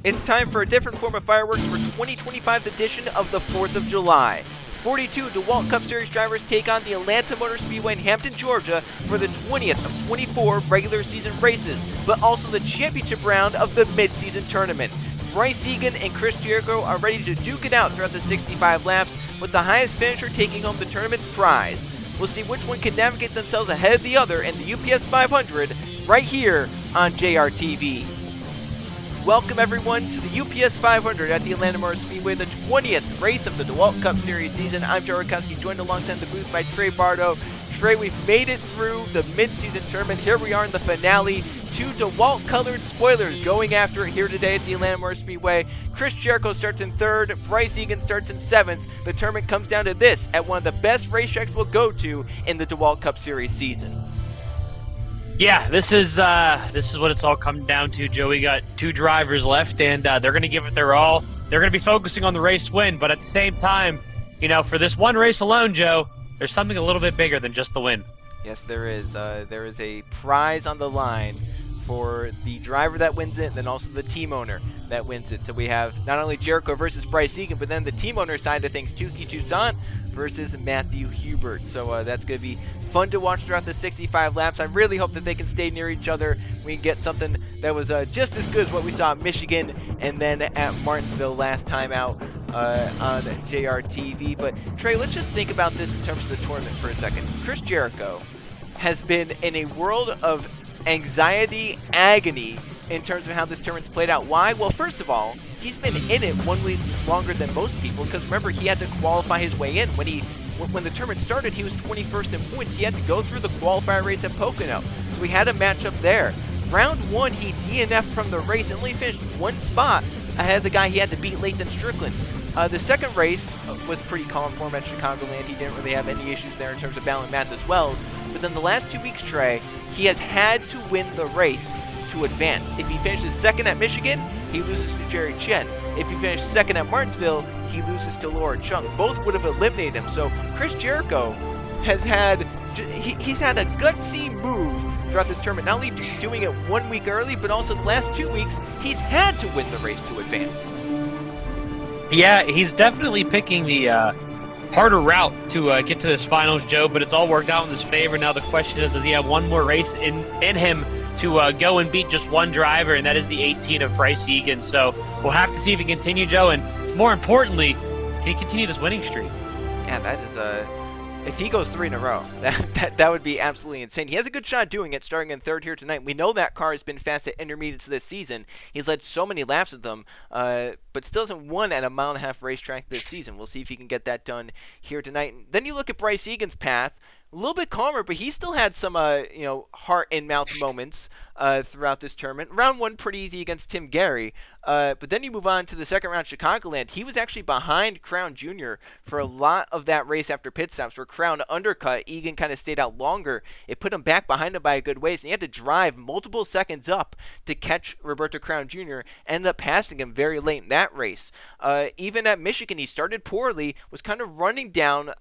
It's time for a different form of fireworks for 2025's edition of the 4th of July. 42 DeWalt Cup Series drivers take on the Atlanta Motor Speedway in Hampton, Georgia for the 20th of 24 regular season races, but also the championship round of the mid-season tournament. Bryce, Eagan, and Chris Jericho are ready to duke it out throughout the 65 laps, with the highest finisher taking home the tournament's prize. We'll see which one can navigate themselves ahead of the other in the UPS 500 right here on JRTV. Welcome everyone to the UPS 500 at the Atlanta Motor Speedway, the 20th race of the DeWalt Cup Series season. I'm Jericho, joined alongside the booth by Trey Bardo. Trey, we've made it through the mid-season tournament. Here we are in the finale. Two DeWalt-colored spoilers going after it here today at the Atlanta Motor Speedway. Chris Jericho starts in 3rd. Bryce Eagan starts in 7th. The tournament comes down to this at one of the best racetracks we'll go to in the DeWalt Cup Series season. Yeah, this is what it's all come down to, Joe. We got two drivers left, and they're going to give it their all. They're going to be focusing on the race win, but at the same time, you know, for this one race alone, Joe, there's something a little bit bigger than just the win. Yes, there is. There is a prize on the line for the driver that wins it, and then also the team owner that wins it. So we have not only Jericho versus Bryce Eagan, but then the team owner side of things, Tuki Toussaint versus Matthew Hubert. So that's going to be fun to watch throughout the 65 laps. I really hope that they can stay near each other. We can get something that was just as good as what we saw at Michigan and then at Martinsville last time out on JRTV. But Trey, let's just think about this in terms of the tournament for a second. Chris Jericho has been in a world of anxiety, agony in terms of how this tournament's played out. Why? Well, first of all, he's been in it 1 week longer than most people, because remember, he had to qualify his way in. When the tournament started, he was 21st in points. He had to go through the qualifier race at Pocono, so he had a matchup there. Round 1, he DNF'd from the race and only finished one spot ahead of the guy he had to beat, Lathan Strickland. The second race was pretty calm for him at Chicagoland. He didn't really have any issues there in terms of battling Matt Wells. But then the last 2 weeks, Trey, he has had to win the race to advance. If he finishes second at Michigan, he loses to Jerry Chen. If he finished second at Martinsville, he loses to Laura Chung. Both would have eliminated him. So Chris Jericho has had he's had a gutsy move throughout this tournament. Not only doing it 1 week early, but also the last 2 weeks, he's had to win the race to advance. Yeah, he's definitely picking the harder route to get to this finals, Joe, but it's all worked out in his favor. Now the question is, does he have one more race in him to go and beat just one driver, and that is the 18 of Bryce Eagan. So we'll have to see if he can continue, Joe, and more importantly, can he continue this winning streak? Yeah, that is if he goes 3 in a row, that would be absolutely insane. He has a good shot at doing it, starting in 3rd here tonight. We know that car has been fast at intermediates this season. He's led so many laps with them, but still hasn't won at a mile-and-a-half racetrack this season. We'll see if he can get that done here tonight. And then you look at Bryce Eagan's path. A little bit calmer, but he still had some, heart and mouth moments throughout this tournament. Round 1, pretty easy against Tim Gary. But then you move on to the second round, Chicagoland. He was actually behind Crown Jr. for a lot of that race after pit stops, where Crown undercut. Eagan kind of stayed out longer. It put him back behind him by a good ways, and he had to drive multiple seconds up to catch Roberto Crown Jr. Ended up passing him very late in that race. Even at Michigan, he started poorly, was kind of running down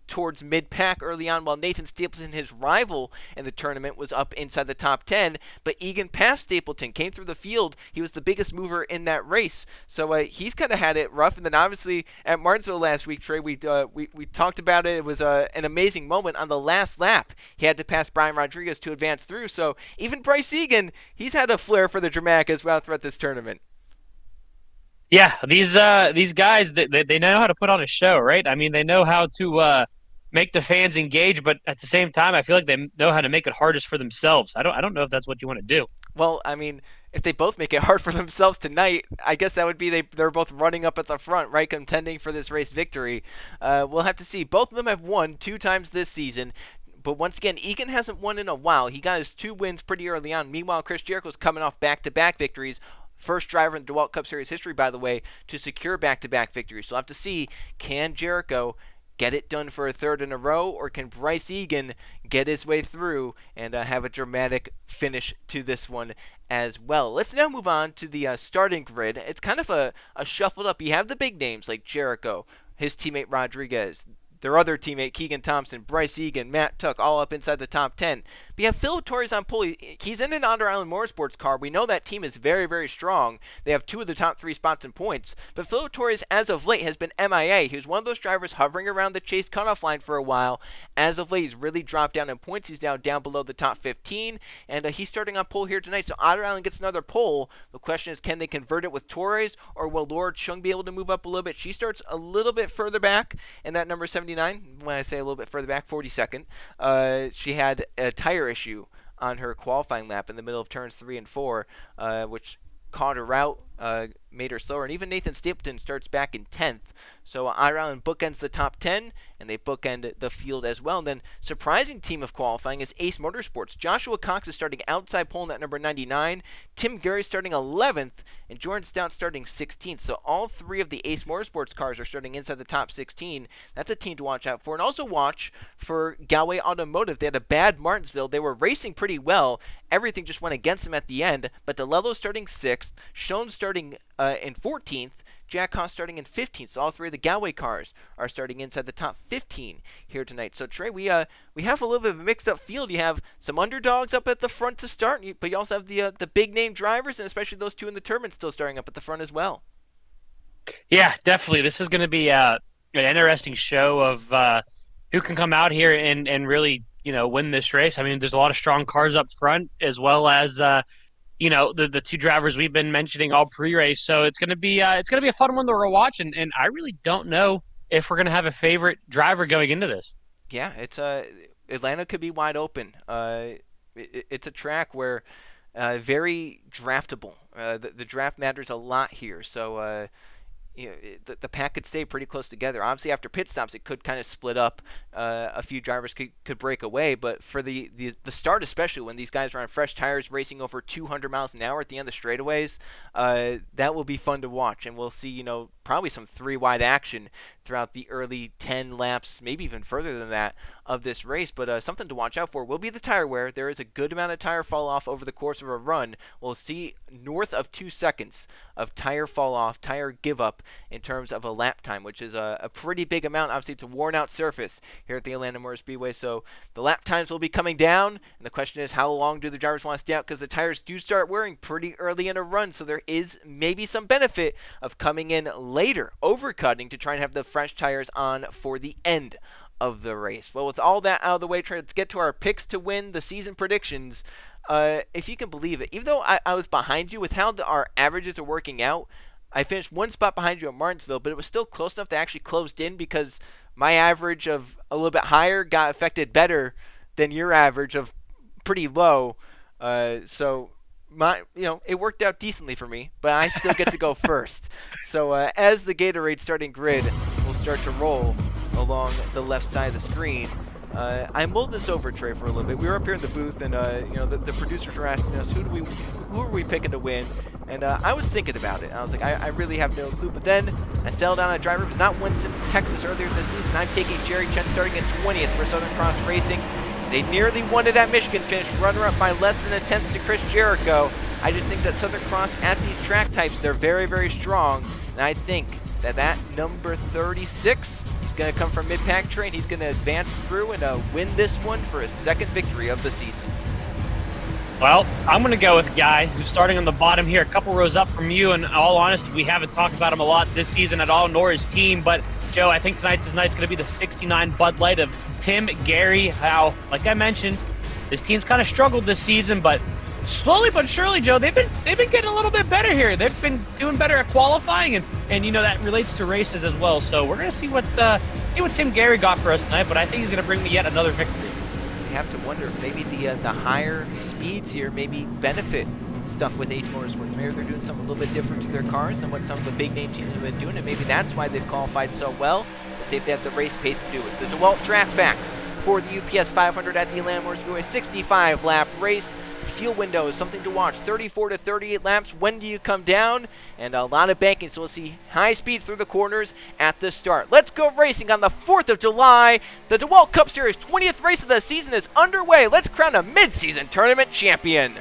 towards mid-pack early on, while Nathan Stapleton, his rival in the tournament, was up inside the top 10, but Eagan passed Stapleton, came through the field. He was the biggest mover in that race, so he's kind of had it rough. And then obviously at Martinsville last week, Trey, we talked about it. It was an amazing moment. On the last lap, he had to pass Brian Rodriguez to advance through, so even Bryce Eagan, he's had a flair for the dramatic as well throughout this tournament. Yeah, these guys, they know how to put on a show, right? I mean, they know how to make the fans engage, but at the same time, I feel like they know how to make it hardest for themselves. I don't know if that's what you want to do. Well, I mean, if they both make it hard for themselves tonight, I guess that would be they're both running up at the front, right, contending for this race victory. We'll have to see. Both of them have won 2 times this season. But once again, Eagan hasn't won in a while. He got his 2 wins pretty early on. Meanwhile, Chris Jericho's coming off back-to-back victories. First driver in DeWalt Cup Series history, by the way, to secure back-to-back victories. So we'll have to see, can Jericho get it done for a 3rd in a row, or can Bryce Eagan get his way through and have a dramatic finish to this one as well? Let's now move on to the starting grid. It's kind of a shuffled up. You have the big names like Jericho, his teammate Rodriguez, their other teammate Keegan Thompson, Bryce Eagan, Matt Tuck, all up inside the top 10. But you have Philip Torres on pole. He's in an Otter Island Motorsports car. We know that team is very, very strong. They have 2 of the top 3 spots in points. But Philip Torres, as of late, has been MIA. He was one of those drivers hovering around the chase cutoff line for a while. As of late, he's really dropped down in points. He's now down below the top 15, and he's starting on pole here tonight. So Otter Island gets another pole. The question is, can they convert it with Torres, or will Laura Chung be able to move up a little bit? She starts a little bit further back in that number 79. When I say a little bit further back, 42nd. She had a tire issue on her qualifying lap in the middle of turns 3 and 4, which caught her out, made her slower, and even Nathan Stapleton starts back in 10th. So Otter Island bookends the top 10, and they bookend the field as well. And then surprising team of qualifying is Ace Motorsports. Joshua Cox is starting outside pole in that number 99. Tim Gary starting 11th, and Jordan Stout starting 16th. So all 3 of the Ace Motorsports cars are starting inside the top 16. That's a team to watch out for. And also watch for Galway Automotive. They had a bad Martinsville. They were racing pretty well. Everything just went against them at the end. But DeLello starting 6th, Schoen starting in 14th, Jack Haas starting in 15th. So all 3 of the Galway cars are starting inside the top 15 here tonight. So Trey, we have a little bit of a mixed up field. You have some underdogs up at the front to start, but you also have the big name drivers, and especially those 2 in the tournament still starting up at the front as well. Yeah, definitely. This is going to be an interesting show of who can come out here and really win this race. I mean, there's a lot of strong cars up front, as well as the 2 drivers we've been mentioning all pre-race. So it's gonna be a fun one to watch, and I really don't know if we're gonna have a favorite driver going into this. Yeah, it's Atlanta could be wide open. It's a track where very draftable. The draft matters a lot here. So the pack could stay pretty close together. Obviously, after pit stops, it could kind of split up. A few drivers could break away, but for the start, especially when these guys are on fresh tires racing over 200 miles an hour at the end of the straightaways, that will be fun to watch. And we'll see, probably some 3-wide action throughout the early 10 laps, maybe even further than that, of this race. But something to watch out for will be the tire wear. There is a good amount of tire fall off over the course of a run. We'll see north of 2 seconds of tire fall off, tire give up in terms of a lap time, which is a pretty big amount. Obviously, it's a worn out surface here at the Atlanta Motor Speedway, so the lap times will be coming down, and the question is, how long do the drivers want to stay out, because the tires do start wearing pretty early in a run, so there is maybe some benefit of coming in later, overcutting to try and have the fresh tires on for the end of the race. Well, with all that out of the way, let's get to our picks to win the season predictions. If you can believe it, even though I was behind you with how our averages are working out, I finished 1 spot behind you at Martinsville, but it was still close enough to actually closed in, because my average of a little bit higher got affected better than your average of pretty low. So it worked out decently for me, but I still get to go first. So as the Gatorade starting grid will start to roll along the left side of the screen, I mulled this over, Trey, for a little bit. We were up here in the booth, and the producers were asking us who are we picking to win, and I was thinking about it. I was like, I really have no clue. But then I settled on a driver who's not won since Texas earlier this season. I'm taking Jerry Chen, starting at 20th for Southern Cross Racing. They nearly won it at Michigan, finished runner-up by less than a tenth to Chris Jericho. I just think that Southern Cross at these track types, they're very, very strong, and I think that number 36, he's going to come from mid-pack train. He's going to advance through and win this one for his 2nd victory of the season. Well, I'm going to go with a guy who's starting on the bottom here, a couple rows up from you. And in all honesty, we haven't talked about him a lot this season at all, nor his team. But, Joe, I think tonight's going to be the 69 Bud Light of Tim Gary. How, like I mentioned, this team's kind of struggled this season, but slowly but surely, Joe, they've been getting a little bit better here. They've been doing better at qualifying, and that relates to races as well. So we're going to see what Tim Gary got for us tonight, but I think he's going to bring me yet another victory. You have to wonder if maybe the higher speeds here maybe benefit stuff with Ace Motorsports. Maybe they're doing something a little bit different to their cars than what some of the big name teams have been doing, and maybe that's why they've qualified so well. We'll see if they have the race pace to do it. The DeWalt track facts for the UPS 500 at the Atlanta Motor Speedway: 65 lap race. Fuel window is something to watch. 34 to 38 laps. When do you come down? And a lot of banking, so we'll see high speeds through the corners at the start. Let's go racing on the 4th of July. The DeWalt Cup Series 20th race of the season is underway. Let's crown a mid-season tournament champion.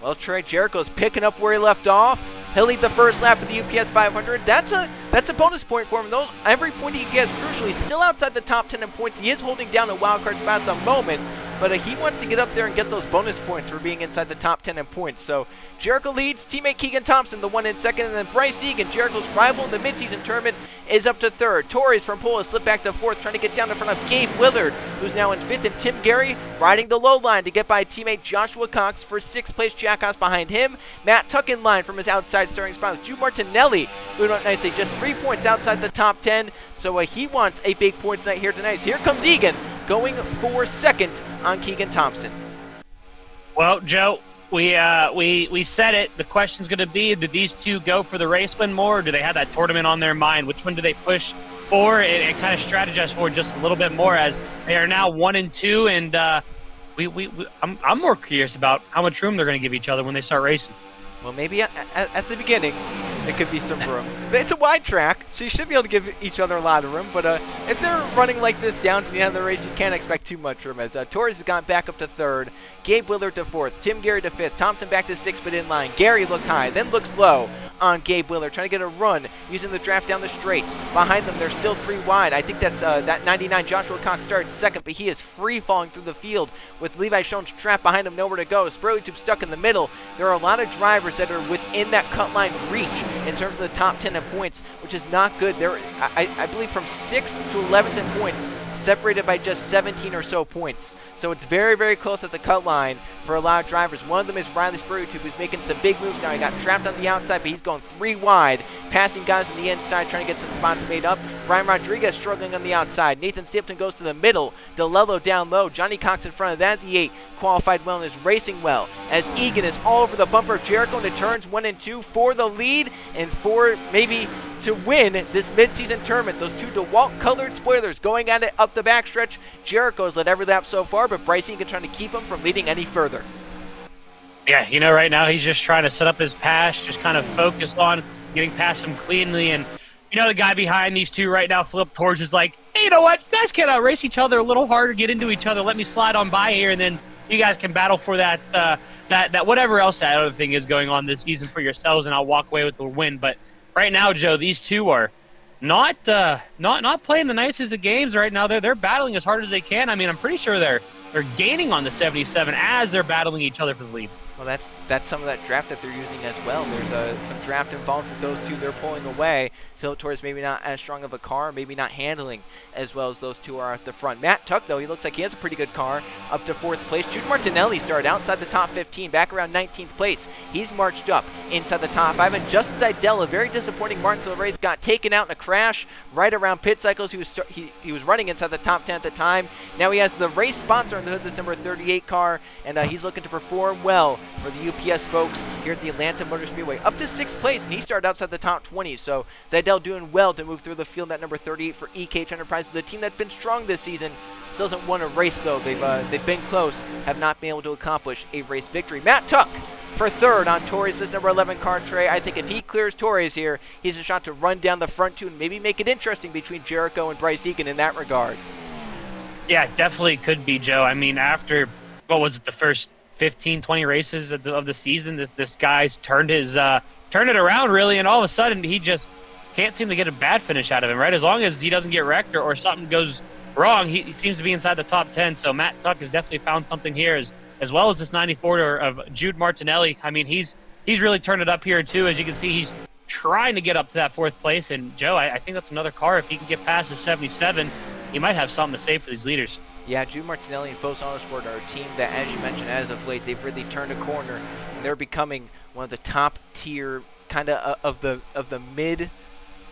Well, Trey, Jericho's picking up where he left off. He'll lead the first lap of the UPS 500. That's a bonus point for him. Every point he gets crucial. He's still outside the top 10 in points. He is holding down a wild card spot at the moment, but he wants to get up there and get those bonus points for being inside the top 10 in points. So Jericho leads. Teammate Keegan Thompson, the one in second, and then Bryce Eagan, Jericho's rival in the midseason tournament, is up to third. Torres from pole has slipped back to fourth, trying to get down in front of Gabe Willard, who's now in fifth, and Tim Gary riding the low line to get by teammate Joshua Cox for sixth place. Jackoff's behind him. Matt Tuck in line from his outside starting spot with Jude Martinelli moving up nicely, just 3 points outside the top 10. So he wants a big points night here tonight. So here comes Eagan going for second on Keegan Thompson. Well, Joe, we said it. The question's going to be, did these two go for the race win more, or do they have that tournament on their mind? Which one do they push for and kind of strategize for just a little bit more, as they are now 1 and 2, and I'm more curious about how much room they're going to give each other when they start racing. Well, maybe at the beginning, it could be some room. It's a wide track, so you should be able to give each other a lot of room. But if they're running like this down to the end of the race, you can't expect too much room. As Torres has gone back up to third, Gabe Willard to fourth, Tim Gary to fifth, Thompson back to sixth but in line. Gary looked high, then looks low on Gabe Willard, trying to get a run using the draft down the straights. Behind them, they're still 3 wide. I think that's that 99 Joshua Cox started second, but he is free falling through the field with Levi Schoen's trapped behind him, nowhere to go. Spurley Tube stuck in the middle. There are a lot of drivers that are within that cut line reach in terms of the top 10 in points, which is not good. They're, I believe, from 6th to 11th in points, separated by just 17 or so points. So it's very, very close at the cut line for a lot of drivers. One of them is Riley Spurley Tube, who's making some big moves now. He got trapped on the outside, but he's going 3 wide, passing guys on the inside, trying to get some spots made up. Brian Rodriguez struggling on the outside. Nathan Stapleton goes to the middle. DeLello down low. Johnny Cox in front of that. The 8 qualified well and is racing well, as Eagan is all over the bumper. Jericho into turns 1 and 2 for the lead and for maybe to win this midseason tournament. Those 2 DeWalt colored spoilers going at it up the backstretch. Jericho's led every lap so far, but Bryce Eagan trying to keep him from leading any further. Yeah, right now he's just trying to set up his pass, just kind of focus on getting past him cleanly. And the guy behind these two right now, Philip Torres, is like, hey, you know what? You guys can race each other a little harder, get into each other. Let me slide on by here, and then you guys can battle for that whatever else that other thing is going on this season for yourselves, and I'll walk away with the win. But right now, Joe, these two are not playing the nicest of games right now. They're battling as hard as they can. I mean, I'm pretty sure they're gaining on the 77 as they're battling each other for the lead. Well, that's some of that draft that they're using as well. There's some draft involved with those two. They're pulling away. Philip Torres maybe not as strong of a car, maybe not handling as well as those two are at the front. Matt Tuck, though, he looks like he has a pretty good car, up to 4th place. Jude Martinelli started outside the top 15, back around 19th place. He's marched up inside the top 5. And Justin Zidell, a very disappointing Martinsville race, got taken out in a crash right around pit cycles. He was running inside the top 10 at the time. Now he has the race sponsor on the hood, this number 38 car, and he's looking to perform well for the UPS folks here at the Atlanta Motor Speedway. Up to 6th place, and he started outside the top 20. So Zidell doing well to move through the field. That number 38 for EKH Enterprises, a team that's been strong this season. Still hasn't won a race, though. They've been close, have not been able to accomplish a race victory. Matt Tuck for third on Torres, this number 11 car, Trey. I think if he clears Torres here, he's a shot to run down the front two and maybe make it interesting between Jericho and Bryce Eagan in that regard. Yeah, definitely could be, Joe. I mean, after, what was it, the first 15, 20 races of the season, this guy's turned it around, really, and all of a sudden he just can't seem to get a bad finish out of him, right? As long as he doesn't get wrecked or something goes wrong, he seems to be inside the top 10. So Matt Tuck has definitely found something here, as well as this 94 of Jude Martinelli. I mean, he's really turned it up here, too. As you can see, he's trying to get up to that 4th place. And, Joe, I think that's another car. If he can get past the 77, he might have something to say for these leaders. Yeah, Jude Martinelli and Fos Autosport are a team that, as you mentioned, as of late, they've really turned a corner, and they're becoming one of the top tier kind of the mid.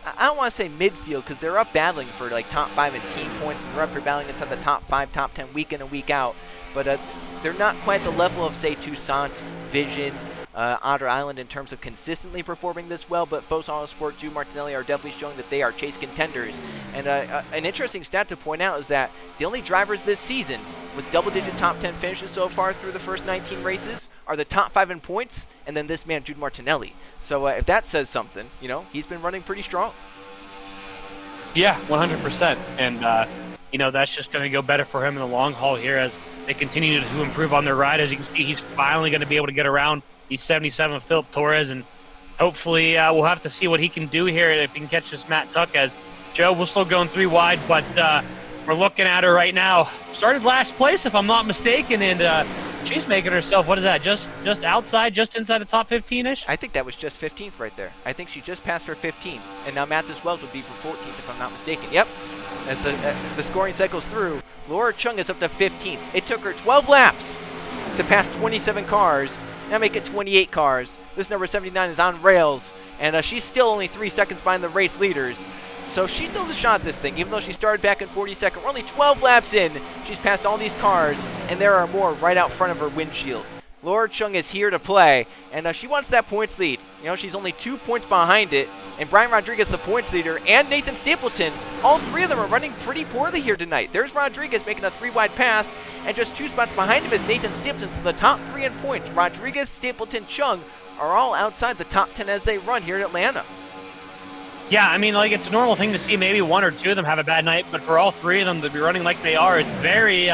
I don't want to say midfield, because they're up battling for like top 5 in team points, and they're up here battling inside the top 5, top 10 week in and week out. But they're not quite the level of, say, Toussaint, Vision, Otter Island in terms of consistently performing this well, but Fos Autosport, Jude Martinelli are definitely showing that they are chase contenders. And an interesting stat to point out is that the only drivers this season with double-digit top 10 finishes so far through the first 19 races are the top 5 in points, and then this man, Jude Martinelli. So if that says something, he's been running pretty strong. Yeah, 100%. And, that's just going to go better for him in the long haul here as they continue to improve on their ride. As you can see, he's finally going to be able to get around 77 of Philip Torres, and hopefully we'll have to see what he can do here if he can catch this Matt Tuck. As Joe, we're still going 3 wide, but we're looking at her right now. Started last place, if I'm not mistaken, and she's making herself, what is that, just outside, just inside the top 15-ish? I think that was just 15th right there. I think she just passed her 15th, and now Mathis Wells would be for 14th if I'm not mistaken. Yep. As the scoring cycles through, Laura Chung is up to 15th. It took her 12 laps to pass 27 cars. Now make it 28 cars. This number 79 is on rails, and she's still only 3 seconds behind the race leaders. So she still has a shot at this thing, even though she started back in 42nd. We're only 12 laps in. She's passed all these cars, and there are more right out front of her windshield. Laura Chung is here to play, and she wants that points lead. You know, she's only 2 points behind it, and Brian Rodriguez, the points leader, and Nathan Stapleton, all 3 of them are running pretty poorly here tonight. There's Rodriguez making a 3-wide pass, and just 2 spots behind him is Nathan Stapleton. So the top 3 in points, Rodriguez, Stapleton, Chung, are all outside the top 10 as they run here in Atlanta. Yeah, I mean, like, it's a normal thing to see maybe 1 or 2 of them have a bad night, but for all 3 of them to be running like they are, it's very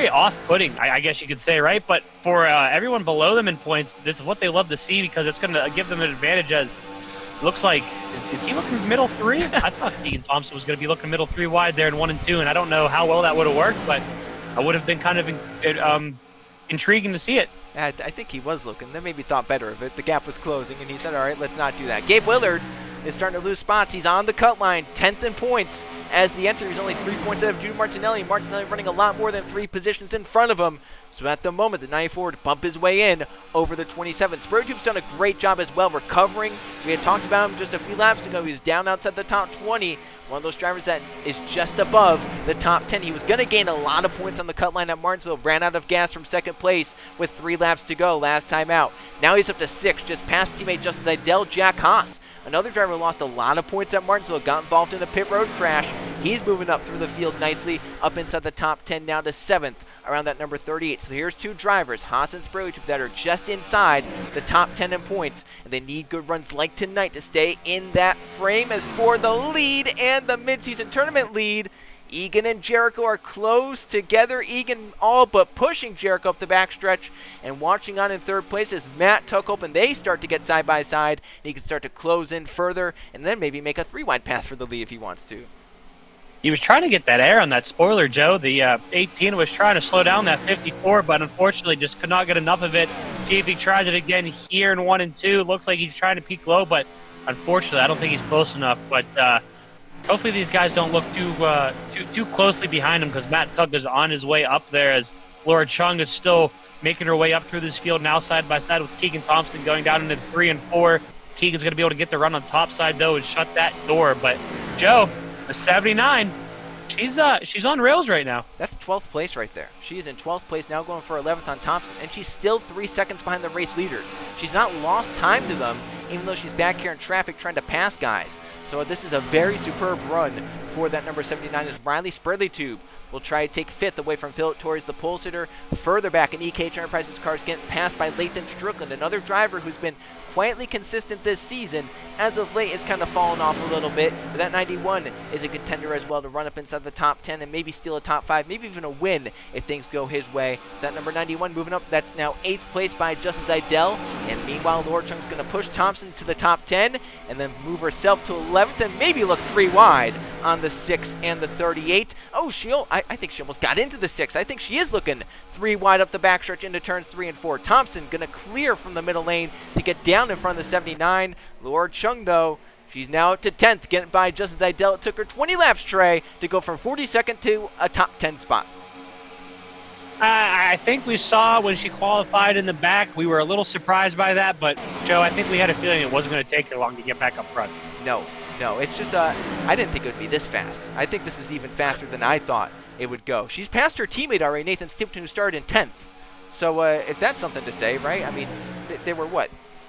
off-putting, I guess you could say, right? But for everyone below them in points, this is what they love to see, because it's going to give them an advantage. As it looks like, is he looking middle 3? I thought Eagan Thompson was going to be looking middle 3 wide there in 1 and 2, and I don't know how well that would have worked, but I would have been kind of intriguing to see it. I think he was looking. Then maybe thought better of it. The gap was closing, and he said, all right, let's not do that. Gabe Willard is starting to lose spots. He's on the cut line, 10th in points. As the entry, he's only 3 points ahead of Jude Martinelli. Martinelli running a lot more than 3 positions in front of him. So at the moment, the 94 would bump his way in over the 27. Spurgeon's done a great job as well recovering. We had talked about him just a few laps ago. He was down outside the top 20. One of those drivers that is just above the top 10. He was going to gain a lot of points on the cut line at Martinsville. Ran out of gas from second place with 3 laps to go last time out. Now he's up to 6, just past teammate Justin Zeidel, Jack Haas. Another driver lost a lot of points at Martinsville, got involved in a pit road crash. He's moving up through the field nicely, up inside the top 10 now to 7th, around that number 38. So here's 2 drivers, Haas and Spurgeon, that are just inside the top 10 in points, and they need good runs like tonight to stay in that frame. As for the lead and the midseason tournament lead, Eagan and Jericho are close together. Eagan all but pushing Jericho up the backstretch, and watching on in 3rd place is Matt Tuck, and they start to get side by side. He can start to close in further, and then maybe make a 3-wide pass for the lead if he wants to. He was trying to get that air on that spoiler, Joe. The 18 was trying to slow down that 54, but unfortunately just could not get enough of it. See if he tries it again here in 1 and 2. Looks like he's trying to peak low, but unfortunately I don't think he's close enough. But hopefully these guys don't look too closely behind him, because Matt Tuck is on his way up there, as Laura Chung is still making her way up through this field, now side by side with Keegan Thompson going down into 3 and 4. Keegan's going to be able to get the run on top side, though, and shut that door. But Joe, the 79, she's on rails right now. That's 12th place right there. She is in 12th place now, going for 11th on Thompson, and she's still 3 seconds behind the race leaders. She's not lost time to them, even though she's back here in traffic trying to pass guys. So this is a very superb run for that number 79. Is Riley Spurleytube will try to take 5th away from Philip Torres, the pole sitter. Further back in EKH Enterprises cars, getting passed by Lathan Strickland, another driver who's been quietly consistent this season. As of late, has kind of fallen off a little bit, but that 91 is a contender as well to run up inside the top 10 and maybe steal a top 5, maybe even a win if things go his way. So that number 91 moving up, that's now 8th place by Justin Zeidel, and meanwhile Laura Chung's going to push Thompson to the top 10 and then move herself to 11th and maybe look 3 wide on the 6 and the 38. Oh, I think she almost got into the 6. I think she is looking 3 wide up the backstretch into turns 3 and 4. Thompson going to clear from the middle lane to get down in front of the 79. Laura Chung, though, she's now up to 10th, getting by Justin Zeidel. It took her 20 laps, Trey, to go from 42nd to a top 10 spot. I think we saw when she qualified in the back, we were a little surprised by that, but Joe, I think we had a feeling it wasn't going to take her long to get back up front. No, it's just I didn't think it would be this fast. I think this is even faster than I thought it would go. She's passed her teammate already, Nathan Stipton, who started in 10th. So if that's something to say, right? I mean, they were,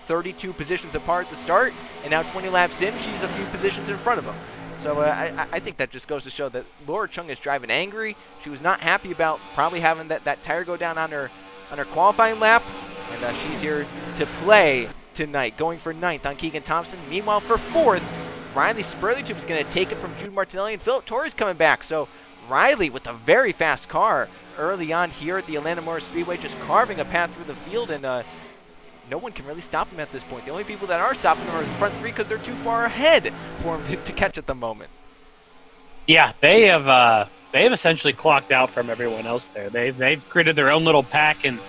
32 positions apart at the start, and now 20 laps in, she's a few positions in front of them. So I think that just goes to show that Laura Chung is driving angry. She was not happy about probably having that tire go down on her qualifying lap, and she's here to play tonight, going for 9th on Keegan Thompson. Meanwhile, for 4th, Riley Spurleytube is going to take it from Jude Martinelli, and Philip Torres coming back. So Riley with a very fast car early on here at the Atlanta Motor Speedway, just carving a path through the field, and no one can really stop him at this point. The only people that are stopping him are the front three because they're too far ahead for him to catch at the moment. Yeah, they have essentially clocked out from everyone else there. They've created their own little pack, and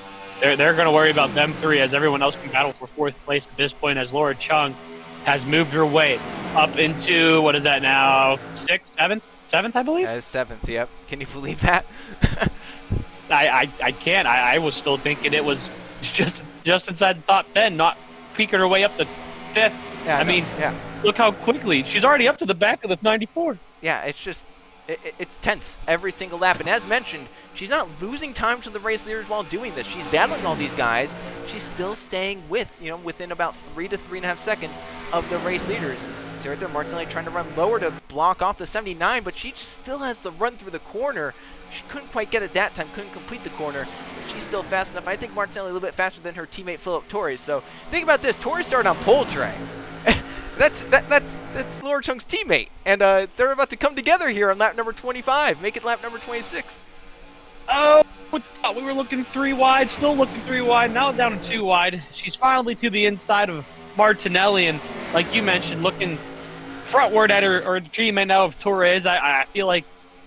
they're going to worry about them three as everyone else can battle for fourth place at this point, as Laura Chung has moved her way up into, what is that now, sixth, seventh, I believe? Seventh, yep. Can you believe that? I can't. I was still thinking it was just inside the top 10, not peeking her way up to fifth. Yeah, I mean, look how quickly. She's already up to the back of the 94. Yeah, it's just, it's tense every single lap. And as mentioned, she's not losing time to the race leaders while doing this. She's battling all these guys. She's still staying within about 3 to 3.5 seconds of the race leaders. So right there, Martinelli trying to run lower to block off the 79, but she still has the run through the corner. She couldn't quite get it that time, couldn't complete the corner, but she's still fast enough. I think Martinelli a little bit faster than her teammate Philip Torres. So think about this, Torres started on pole, Trey. That's Laura Chung's teammate, and they're about to come together here on lap number 25, make it lap number 26. Oh, we were looking 3 wide, still looking 3 wide, now down to 2 wide. She's finally to the inside of Martinelli, and like you mentioned, looking frontward at her teammate now of Torres. I feel like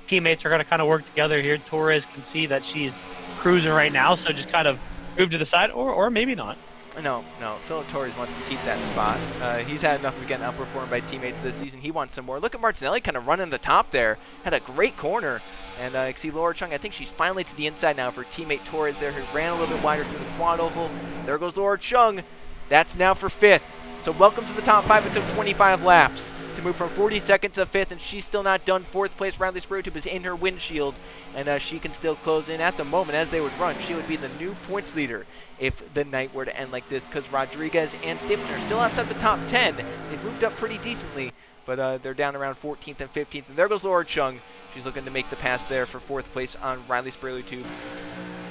teammates are going to kind of work together here. Torres can see that she's cruising right now, so just kind of move to the side, or maybe not. No, Philip Torres wants to keep that spot. He's had enough of getting outperformed by teammates this season. He wants some more. Look at Martinelli kind of running the top there. Had a great corner. And you see Laura Chung, I think she's finally to the inside now for teammate Torres there, who ran a little bit wider through the quad oval. There goes Laura Chung. That's now for 5th. So welcome to the top 5. It took 25 laps to move from 42nd to 5th, and she's still not done. 4th place, Riley Spraytube is in her windshield, and she can still close in at the moment. As they would run, she would be the new points leader if the night were to end like this, because Rodriguez and Stapleton are still outside the top 10. They've moved up pretty decently, but they're down around 14th and 15th. And there goes Laura Chung. She's looking to make the pass there for 4th place on Riley Spraytube.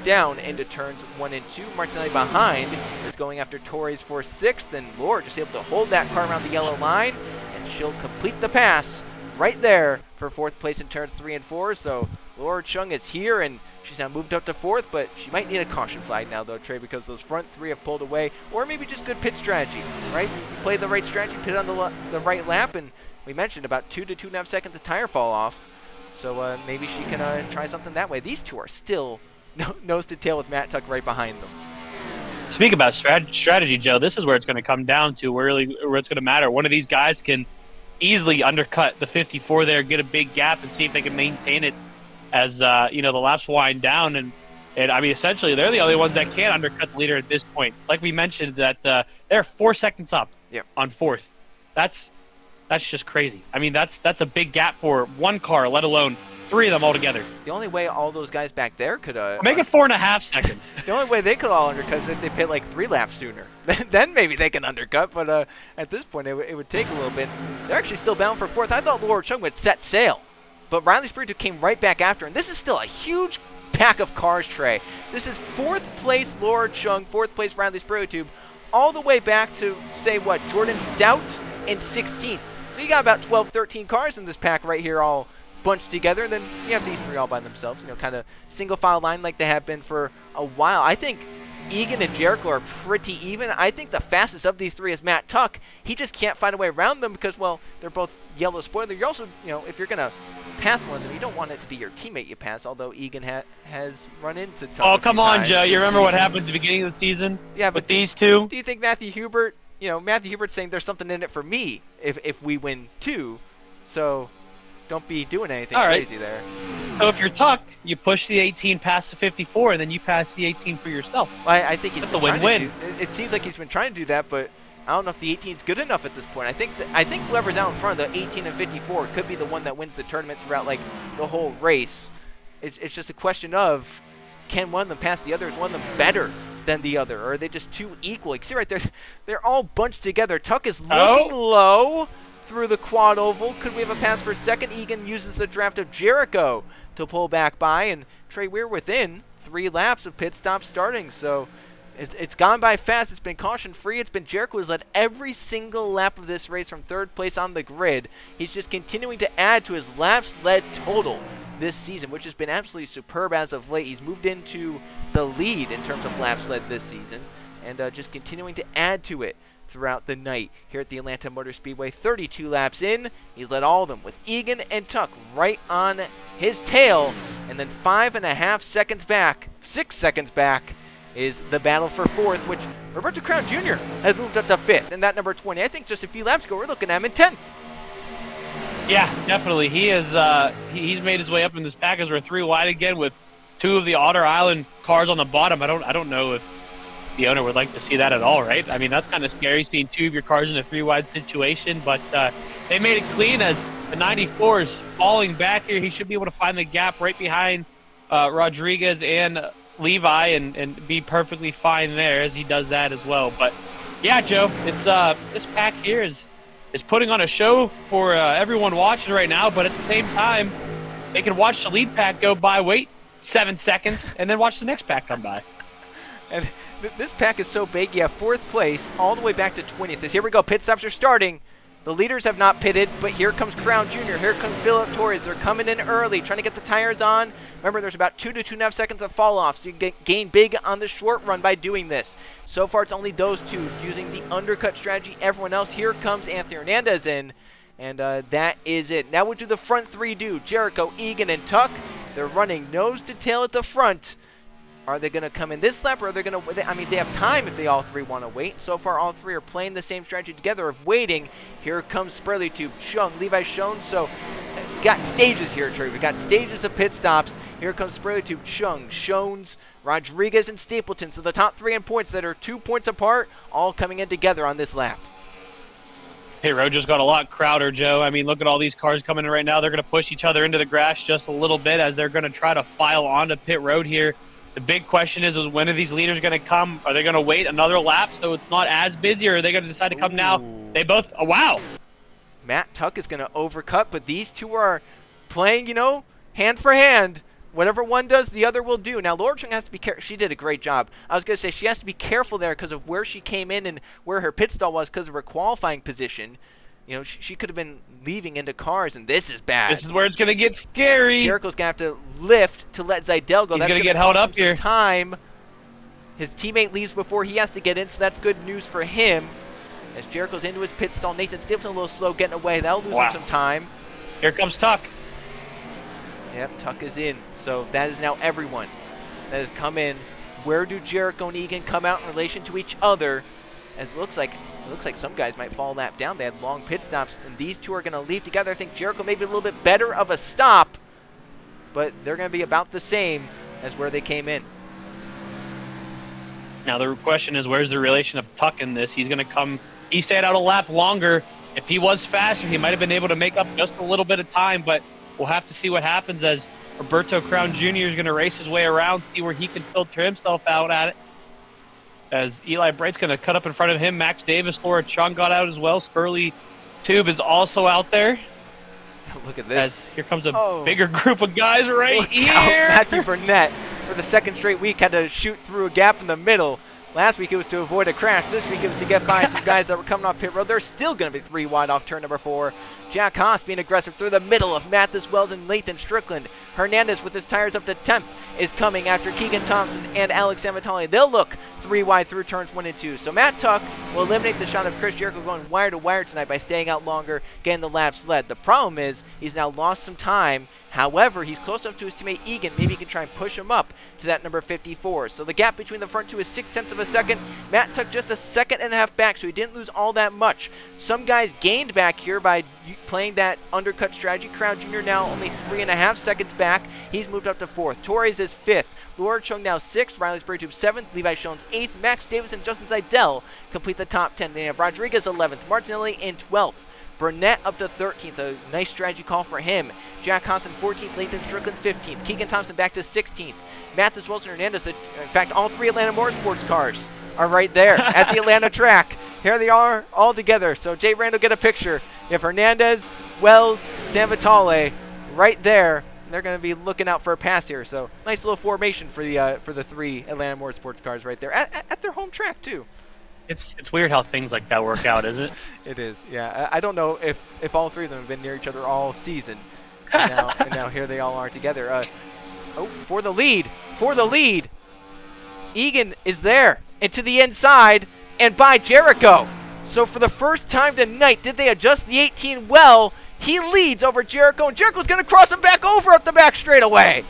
Down into turns 1 and 2. Martinelli behind is going after Torres for 6th, and Laura just able to hold that car around the yellow line, and she'll complete the pass right there for 4th place in turns 3 and 4. So Laura Chung is here, and she's now moved up to 4th, but she might need a caution flag now, though, Trey, because those front 3 have pulled away, or maybe just good pit strategy, right? You play the right strategy, pit on the right lap, and we mentioned about 2 to 2.5 seconds of tire fall off. So maybe she can try something that way. These two are still nose to tail with Matt Tuck right behind them. Speak about strategy, Joe. This is where it's going to come down to where it's going to matter. One of these guys can easily undercut the 54 there, get a big gap, and see if they can maintain it as the laps wind down. And I mean, essentially, they're the only ones that can undercut the leader at this point. Like we mentioned, that they're 4 seconds up on 4th. That's just crazy. I mean, that's a big gap for one car, let alone 3 of them all together. The only way all those guys back there could make it 4.5 seconds. The only way they could all undercut is if they pit like 3 laps sooner. Then maybe they can undercut, but at this point it would take a little bit. They're actually still bound for 4th. I thought Laura Chung would set sail, but Riley Spraytube came right back after, and this is still a huge pack of cars, Trey. This is 4th place Laura Chung, 4th place Riley Spraytube, all the way back to, say, what, Jordan Stout in 16th. So you got about 12, 13 cars in this pack right here all bunched together, and then you have these 3 all by themselves, kind of single file line like they have been for a while. I think Eagan and Jericho are pretty even. I think the fastest of these 3 is Matt Tuck. He just can't find a way around them because, well, they're both yellow spoiler. You're also, if you're going to pass one of them, you don't want it to be your teammate you pass, although Eagan has run into Tuck. Oh, come on, Joe. You remember what happened at the beginning of the season with these 2? Do you think Matthew Hubert, Matthew Hubert's saying there's something in it for me if we win 2, so don't be doing anything crazy there. So if you're Tuck, you push the 18 past the 54, and then you pass the 18 for yourself. Well, I think that's a win-win. It seems like he's been trying to do that, but I don't know if the 18 is good enough at this point. I think whoever's out in front of the 18 and 54 could be the one that wins the tournament throughout like the whole race. It's just a question of, can one of them pass the other? Is one of them better than the other, or are they just too equal? Like, see right there, they're all bunched together. Tuck is looking low through the quad oval. Could we have a pass for 2nd? Eagan uses the draft of Jericho to pull back by, and Trey, we're within 3 laps of pit stop starting, so it's gone by fast. It's been caution free. It's been Jericho who's led every single lap of this race from 3rd place on the grid. He's just continuing to add to his laps led total this season, which has been absolutely superb as of late. He's moved into the lead in terms of laps led this season. and just continuing to add to it throughout the night here at the Atlanta Motor Speedway. 32 laps in, he's led all of them with Eagan and Tuck right on his tail, and then 5.5 seconds back, 6 seconds back, is the battle for fourth, which Roberto Crown Jr. has moved up to fifth, and that number 20. I think just a few laps ago, we're looking at him in 10th. Yeah, definitely. He is. He's made his way up in this package. We're 3 wide again with 2 of the Otter Island cars on the bottom. I don't know if the owner would like to see that at all, right? I mean, that's kind of scary seeing 2 of your cars in a 3 wide situation, but they made it clean as the 94 is falling back here. He should be able to find the gap right behind Rodriguez and Levi and be perfectly fine there as he does that as well. But yeah, Joe, it's this pack here is putting on a show for everyone watching right now, but at the same time, they can watch the lead pack go by, wait 7 seconds, and then watch the next pack come by. And this pack is so big, you have 4th place all the way back to 20th. Here we go, pit stops are starting. The leaders have not pitted, but here comes Crown Jr., here comes Philip Torres. They're coming in early, trying to get the tires on. Remember, there's about 2 to 2.5 seconds of fall off, so you can gain big on the short run by doing this. So far, it's only those 2 using the undercut strategy. Everyone else, here comes Anthony Hernandez in, and that is it. Now we'll do the front 3 do. Jericho, Eagan, and Tuck. They're running nose to tail at the front. Are they going to come in this lap, or are they going to... I mean, they have time if they all 3 want to wait. So far, all 3 are playing the same strategy together of waiting. Here comes Spurley Tube, Shung, Levi Schoen. So, we got stages here, Trey. We got stages of pit stops. Here comes Spurley Tube, Shung, Schoens, Rodriguez, and Stapleton. So, the top 3 in points that are 2 points apart, all coming in together on this lap. Pit road just got a lot crowder, Joe. I mean, look at all these cars coming in right now. They're going to push each other into the grass just a little bit as they're going to try to file onto pit road here. The big question is when are these leaders going to come? Are they going to wait another lap so it's not as busy, or are they going to decide to come now? They both, oh, wow. Matt Tuck is going to overcut, but these 2 are playing, you know, hand for hand. Whatever one does, the other will do. Now, Laura Chung has to be careful. She did a great job. I was going to say she has to be careful there because of where she came in and where her pit stall was because of her qualifying position. You know, she could have been leaving into cars, and this is bad. This is where it's going to get scary. Jericho's going to have to lift to let Zidell go. He's going to get held up here. Time. His teammate leaves before he has to get in, so that's good news for him. As Jericho's into his pit stall, Nathan Stapleton a little slow getting away. That'll lose him some time. Here comes Tuck. Yep, Tuck is in. So that is now everyone that has come in. Where do Jericho and Eagan come out in relation to each other? As it looks like some guys might fall a lap down. They had long pit stops, and these 2 are going to leave together. I think Jericho may be a little bit better of a stop, but they're going to be about the same as where they came in. Now the question is, where's the relation of Tuck in this? He's going to come. He stayed out a lap longer. If he was faster, he might have been able to make up just a little bit of time, but we'll have to see what happens as Roberto Crown Jr. is going to race his way around, see where he can filter himself out at it. As Eli Bright's going to cut up in front of him. Max Davis, Laura Chung got out as well. Spurley Tube is also out there. Look at this. As here comes a bigger group of guys right here. Matthew Burnett, for the 2nd straight week, had to shoot through a gap in the middle. Last week it was to avoid a crash. This week it was to get by some guys that were coming off pit road. They're still going to be 3 wide off turn number 4. Jack Haas being aggressive through the middle of Mathis Wells and Lathan Strickland. Hernandez with his tires up to 10th is coming after Keegan Thompson and Alex Samatali. They'll look 3 wide through turns 1 and 2. So Matt Tuck will eliminate the shot of Chris Jericho going wire to wire tonight by staying out longer, getting the laps led. The problem is he's now lost some time. However, he's close enough to his teammate Eagan. Maybe he can try and push him up to that number 54. So the gap between the front 2 is 0.6 of a second. Matt Tuck just a 1.5 seconds back, so he didn't lose all that much. Some guys gained back here by playing that undercut strategy. Crown Jr. now only 3.5 seconds back. He's moved up to 4th. Torres is 5th. Laura Chung now 6th. Riley Spurtube 7th. Levi Schoen's 8th. Max Davis and Justin Zidell complete the top 10. They have Rodriguez 11th. Martinelli in 12th. Burnett up to 13th. A nice strategy call for him. Jack Constant 14th. Lathan Strickland 15th. Keegan Thompson back to 16th. Mathis Wilson Hernandez. In fact, all 3 Atlanta Motor Sports cars are right there at the Atlanta track. Here they are all together. So Jay Randall, get a picture. You have Hernandez, Wells, San Vitale right there. They're going to be looking out for a pass here. So nice little formation for the 3 Atlanta Motorsports cars right there at their home track too. It's weird how things like that work out, isn't it? It is, yeah. I don't know if all 3 of them have been near each other all season. And now here they all are together. For the lead. Eagan is there, and to the inside, and by Jericho. So for the first time tonight, did they adjust the 18 well? He leads over Jericho, and Jericho's going to cross him back over up the back straightaway.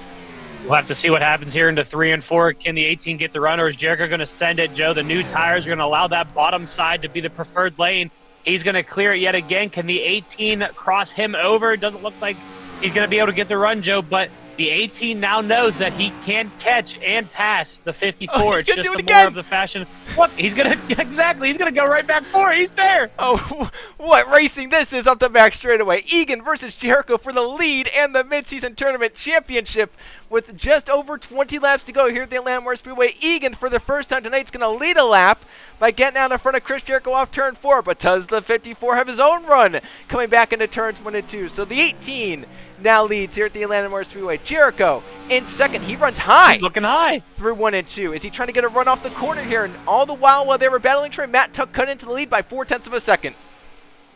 We'll have to see what happens here into 3 and 4. Can the 18 get the run, or is Jericho going to send it, Joe? The new tires are going to allow that bottom side to be the preferred lane. He's going to clear it yet again. Can the 18 cross him over? It doesn't look like he's going to be able to get the run, Joe, but the 18 now knows that he can catch and pass the 54. Oh, it's just the more of the fashion. What? He's going to, exactly, he's going to go right back for it. He's there. Oh, what racing this is up the back straightaway. Eagan versus Jericho for the lead and the midseason tournament championship with just over 20 laps to go here at the Atlanta Motor Speedway. Eagan, for the first time tonight, is going to lead a lap by getting out in front of Chris Jericho off turn 4, but does the 54 have his own run coming back into turns 1 and 2? So the 18 now leads here at the Atlanta Motor Speedway. Jericho in second. He runs high. He's looking high. Through 1 and 2. Is he trying to get a run off the corner here? And all the while they were battling Trey, Matt Tuck cut into the lead by 0.4 of a second.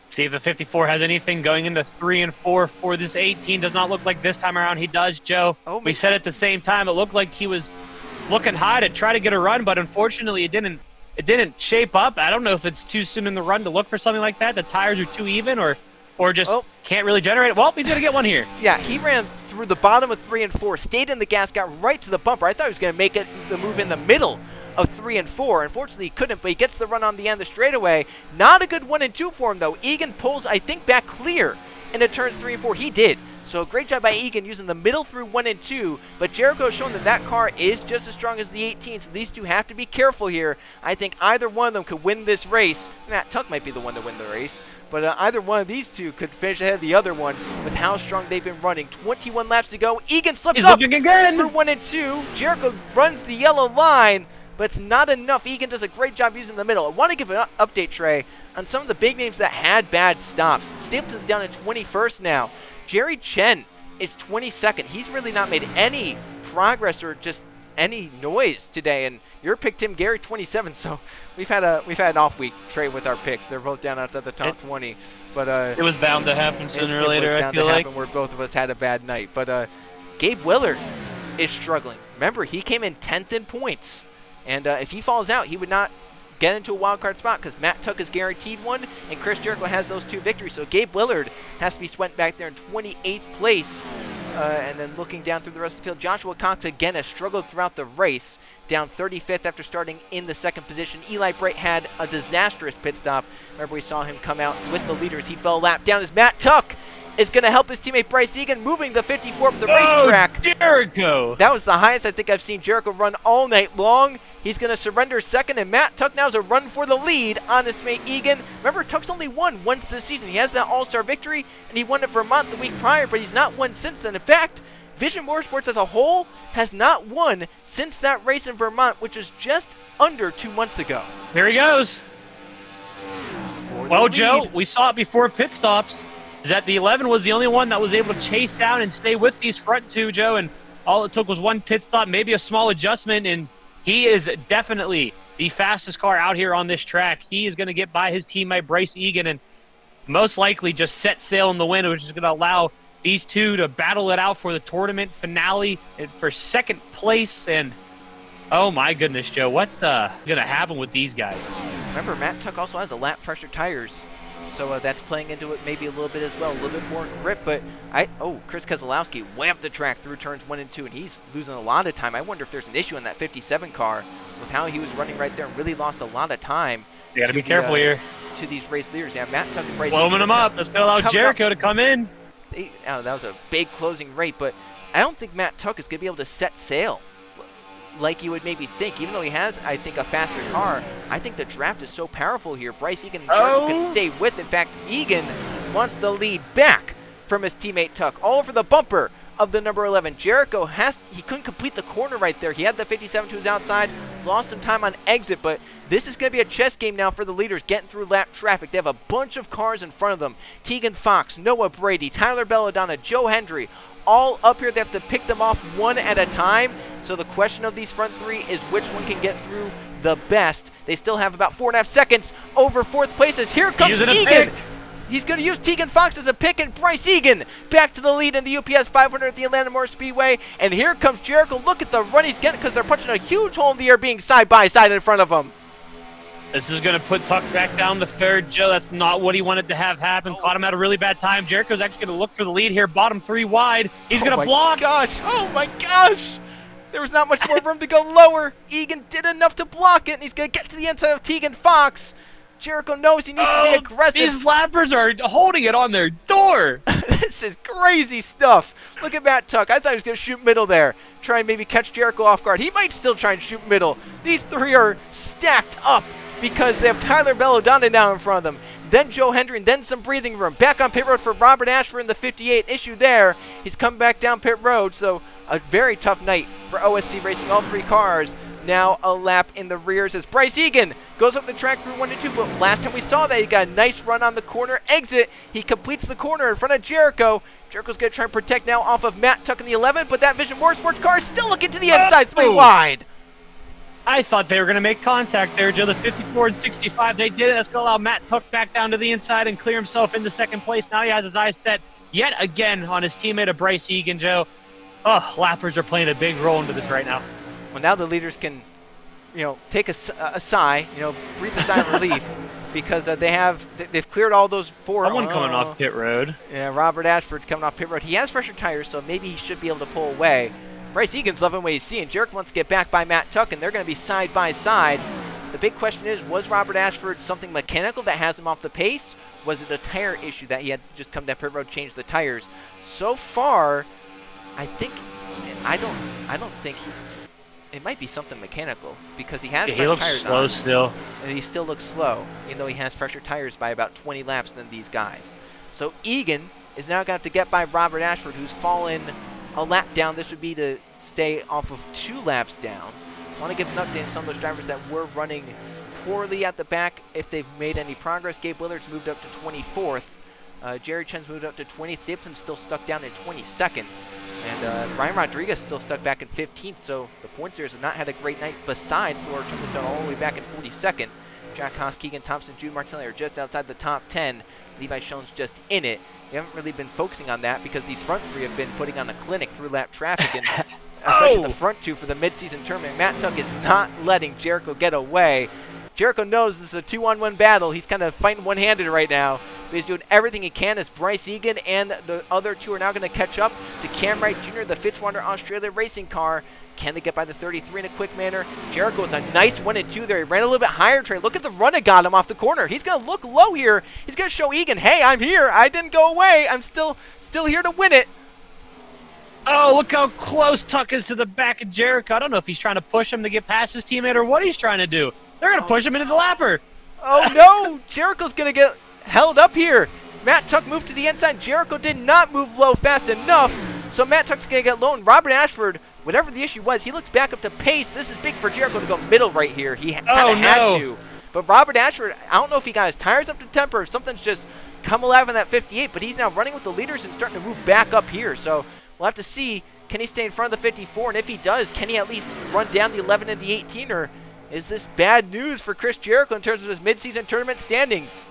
See if the 54 has anything going into 3 and 4 for this 18. Does not look like this time around he does, Joe. Oh, we said at the same time it looked like he was looking high to try to get a run, but unfortunately it didn't shape up. I don't know if it's too soon in the run to look for something like that. The tires are too even or just can't really generate it. Well, he's going to get one here. Yeah, he ran through the bottom of 3 and 4, stayed in the gas, got right to the bumper. I thought he was going to make it the move in the middle of 3 and 4. Unfortunately, he couldn't, but he gets the run on the end of the straightaway. Not a good 1 and 2 for him, though. Eagan pulls, I think, back clear into turns 3 and 4. He did. So great job by Eagan using the middle through 1 and 2, but Jericho has shown that that car is just as strong as the 18, so these two have to be careful here. I think either one of them could win this race. Matt Tuck might be the one to win the race, but either one of these two could finish ahead of the other one with how strong they've been running. 21 laps to go. Eagan slips up through 1 and 2. Jericho runs the yellow line, but it's not enough. Eagan does a great job using the middle. I want to give an update, Trey, on some of the big names that had bad stops. Stapleton's down in 21st now. Jerry Chen is 22nd. He's really not made any progress or just any noise today. And your pick, Tim Gary, 27. So we've had an off week, Trey, with our picks. They're both down outside the top 20. But it was bound to happen sooner or later. I feel like where both of us had a bad night. But Gabe Willard is struggling. Remember, he came in 10th in points, and if he falls out, he would not get into a wild card spot because Matt Tuck is guaranteed one, and Chris Jericho has those 2 victories. So Gabe Willard has to be swept back there in 28th place. And then looking down through the rest of the field, Joshua Cox again has struggled throughout the race, down 35th after starting in the 2nd position. Eli Bright had a disastrous pit stop. Remember, we saw him come out with the leaders. He fell a lap down as Matt Tuck is going to help his teammate Bryce Eagan, moving the 54 up the racetrack. Jericho! That was the highest I think I've seen Jericho run all night long. He's going to surrender second, and Matt Tuck now has a run for the lead on his mate Eagan. Remember, Tuck's only won once this season. He has that all-star victory, and he won at Vermont the week prior, but he's not won since then. In fact, Vision Motorsports as a whole has not won since that race in Vermont, which was just under 2 months ago. Here he goes. Well, Joe, we saw it before pit stops. Is that the 11 was the only one that was able to chase down and stay with these front two, Joe, and all it took was one pit stop, maybe a small adjustment, and he is definitely the fastest car out here on this track. He is going to get by his teammate Bryce Eagan and most likely just set sail in the wind, which is going to allow these two to battle it out for the tournament finale and for 2nd place. And oh my goodness, Joe, what's going to happen with these guys? Remember, Matt Tuck also has a lap fresher tires. So that's playing into it maybe a little bit as well, a little bit more grip. But Chris Keselowski way up the track through turns 1 and 2, and he's losing a lot of time. I wonder if there's an issue in that 57 car with how he was running right there and really lost a lot of time. You got to be careful here. To these race leaders. Yeah, Matt Tuck and Bryce. Blowing them up. That's going to allow Jericho to come in. That was a big closing rate, but I don't think Matt Tuck is going to be able to set sail like you would maybe think. Even though he has, I think, a faster car, I think the draft is so powerful here. Bryce Eagan and Jericho can stay with. In fact, Eagan wants the lead back from his teammate Tuck. All over the bumper of the number 11. Jericho he couldn't complete the corner right there. He had the 57 to his outside, lost some time on exit, but this is going to be a chess game now for the leaders getting through lap traffic. They have a bunch of cars in front of them. Tegan Fox, Noah Brady, Tyler Belladonna, Joe Hendry, all up here. They have to pick them off one at a time. So the question of these front 3 is which one can get through the best. They still have about 4.5 seconds over 4th places. Here comes Eagan. He's going to use Tegan Fox as a pick, and Bryce Eagan back to the lead in the UPS 500 at the Atlanta Motor Speedway. And here comes Jericho. Look at the run he's getting because they're punching a huge hole in the air being side by side in front of him. This is going to put Tuck back down to third. Joe, that's not what he wanted to have happen. Caught him at a really bad time. Jericho's actually going to look for the lead here. Bottom 3 wide. He's going to block. Oh my gosh. There was not much more room to go lower. Eagan did enough to block it, and he's going to get to the inside of Tegan Fox. Jericho knows he needs to be aggressive. These lappers are holding it on their door. This is crazy stuff. Look at Matt Tuck. I thought he was going to shoot middle there. Try and maybe catch Jericho off guard. He might still try and shoot middle. These three are stacked up because they have Tyler Belladonna now in front of them. Then Joe Hendry, and then some breathing room. Back on pit road for Robert Ashford in the 58. Issue there. He's come back down pit road, so a very tough night for OSC Racing. All three cars now a lap in the rears as Bryce Eagan goes up the track through 1 and 2. But last time we saw that, he got a nice run on the corner exit. He completes the corner in front of Jericho. Jericho's going to try and protect now off of Matt Tuck in the 11, but that Vision Motorsports car is still looking to the inside, 3 wide. I thought they were going to make contact there, Joe. The 54 and 65, they did it. That's going to allow Matt Tuck back down to the inside and clear himself into second place. Now he has his eyes set yet again on his teammate of Bryce Eagan, Joe. Oh, lappers are playing a big role into this right now. Well, now the leaders can, take a sigh, breathe a sigh of relief because they've cleared all those 4. Someone coming off pit road. Yeah, Robert Ashford's coming off pit road. He has fresher tires, so maybe he should be able to pull away. Bryce Eagan's loving what he's seeing. Jericho wants to get back by Matt Tuck, and they're going to be side by side. The big question is, was Robert Ashford something mechanical that has him off the pace? Was it a tire issue that he had just come down pit road, changed the tires? So far, I don't think it might be something mechanical because he has fresh tires slow on, still, and he still looks slow, even though he has fresher tires by about 20 laps than these guys. So Eagan is now going to have to get by Robert Ashford, who's fallen a lap down. This would be to stay off of 2 laps down. I want to give an update on some of those drivers that were running poorly at the back, if they've made any progress. Gabe Willard's moved up to 24th. Jerry Chen's moved up to 20th. Stapleton's still stuck down in 22nd. And Ryan Rodriguez still stuck back in 15th, so the points there have not had a great night. Besides, Laura Trimble down all the way back in 42nd. Jack Haas, Keegan Thompson, Jude Martinelli are just outside the top 10. Levi Schoen's just in it. We haven't really been focusing on that because these front 3 have been putting on a clinic through lap traffic, and especially the front 2 for the midseason tournament. Matt Tuck is not letting Jericho get away. Jericho knows this is a 2-on-1 battle. He's kind of fighting one-handed right now, but he's doing everything he can as Bryce Eagan and the other 2 are now going to catch up to Cam Wright Jr., the Fitzwater Australia racing car. Can they get by the 33 in a quick manner? Jericho with a nice 1 and 2 there. He ran a little bit higher, Trey. Look at the run it got him off the corner. He's going to look low here. He's going to show Eagan, hey, I'm here. I didn't go away. I'm still here to win it. Oh, look how close Tuck is to the back of Jericho. I don't know if he's trying to push him to get past his teammate or what he's trying to do. They're going to push him into the lapper. Oh, no. Jericho's going to get held up here. Matt Tuck moved to the inside. Jericho did not move low fast enough, so Matt Tuck's going to get low. And Robert Ashford, whatever the issue was, he looks back up to pace. This is big for Jericho to go middle right here. He kind of had to. But Robert Ashford, I don't know if he got his tires up to temper or something's just come alive in that 58, but he's now running with the leaders and starting to move back up here. So we'll have to see, can he stay in front of the 54? And if he does, can he at least run down the 11 and the 18? Or is this bad news for Chris Jericho in terms of his midseason tournament standings?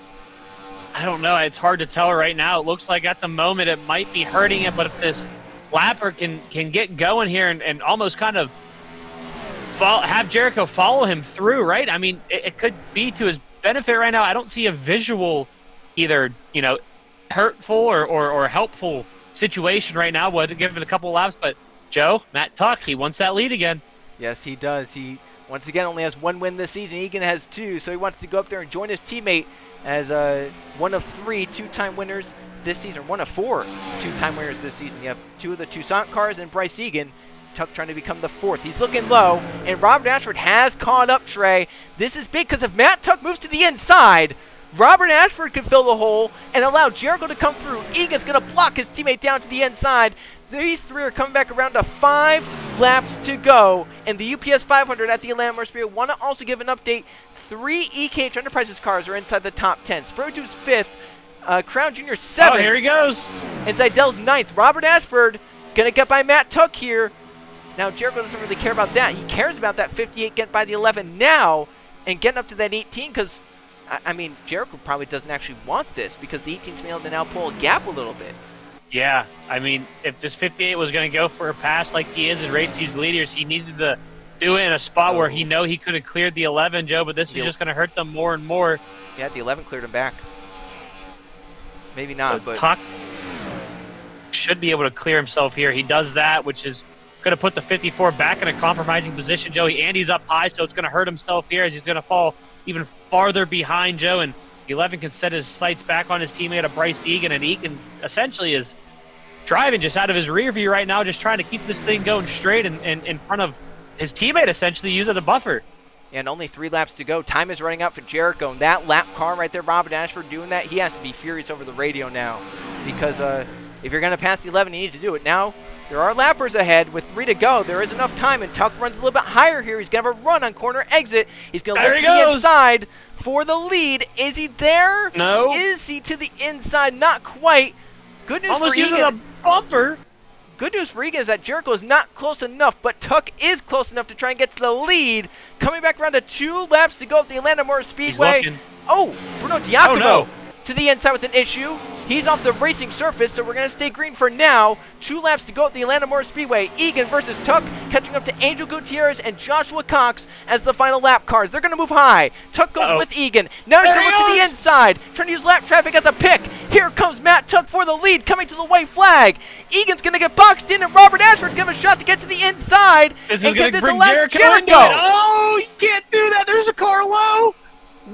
I don't know. It's hard to tell right now. It looks like at the moment it might be hurting him, but if this lapper can get going here and almost kind of have Jericho follow him through, right? I mean, it could be to his benefit right now. I don't see a visual either, hurtful or helpful situation right now. Would give it a couple of laps, but Joe, Matt Tuck, he wants that lead again. Yes, he does. He, once again, only has 1 win this season. Eagan has 2, so he wants to go up there and join his teammate as one of 3 2-time winners this season, 1 of 4 2-time winners this season. You have 2 of the Toussaint cars and Bryce Eagan. Tuck trying to become the 4th. He's looking low, and Robert Ashford has caught up, Trey. This is big because if Matt Tuck moves to the inside, Robert Ashford can fill the hole and allow Jericho to come through. Egan's going to block his teammate down to the inside. These 3 are coming back around to 5 laps to go in the UPS 500 at the Atlanta Motor Speedway. Want to also give an update. 3 EKH Enterprises cars are inside the top 10. Spiro2's 5th, Crown Jr. 7th. Oh, here he goes. And Zidell's 9th. Robert Ashford going to get by Matt Tuck here. Now, Jericho doesn't really care about that. He cares about that 58 getting by the 11 now and getting up to that 18 because I mean, Jericho probably doesn't actually want this because the 18's been able to now pull a gap a little bit. Yeah, I mean, if this 58 was going to go for a pass like he is and race these leaders, he needed to do it in a spot where he could have cleared the 11, Joe, but this is just going to hurt them more and more. Yeah, the 11 cleared him back. Maybe not, so but Tuck should be able to clear himself here. He does that, which is going to put the 54 back in a compromising position, Joey. Andy's up high, so it's going to hurt himself here as he's going to fall even farther behind Joe, and 11 can set his sights back on his teammate of Bryce Eagan, and Eagan essentially is driving just out of his rear view right now, just trying to keep this thing going straight and in front of his teammate, essentially, using the buffer. And only 3 laps to go. Time is running out for Jericho. And that lap car right there, Robert Ashford doing that, he has to be furious over the radio now. Because if you're going to pass the 11, you need to do it. Now, there are lappers ahead with 3 to go. There is enough time, and Tuck runs a little bit higher here. He's going to have a run on corner exit. He's going to look to the inside for the lead. Is he there? No. Is he to the inside? Not quite. Good news Almost for Eagan. using a bumper. Good news for Eagan is that Jericho is not close enough, but Tuck is close enough to try and get to the lead. Coming back around to 2 laps to go at the Atlanta Motor Speedway. Oh, Bruno Giacomo no. to the inside with an issue. He's off the racing surface, so we're going to stay green for now. 2 laps to go at the Atlanta Motor Speedway. Eagan versus Tuck, catching up to Angel Gutierrez and Joshua Cox as the final lap cars. They're going to move high. Tuck goes with Eagan. Now he's going to look to the inside, trying to use lap traffic as a pick. Here comes Matt Tuck for the lead, coming to the white flag. Egan's going to get boxed in, and Robert Ashford's going to have a shot to get to the inside and get this a lap. Jericho! Oh, you can't do that. There's a car low.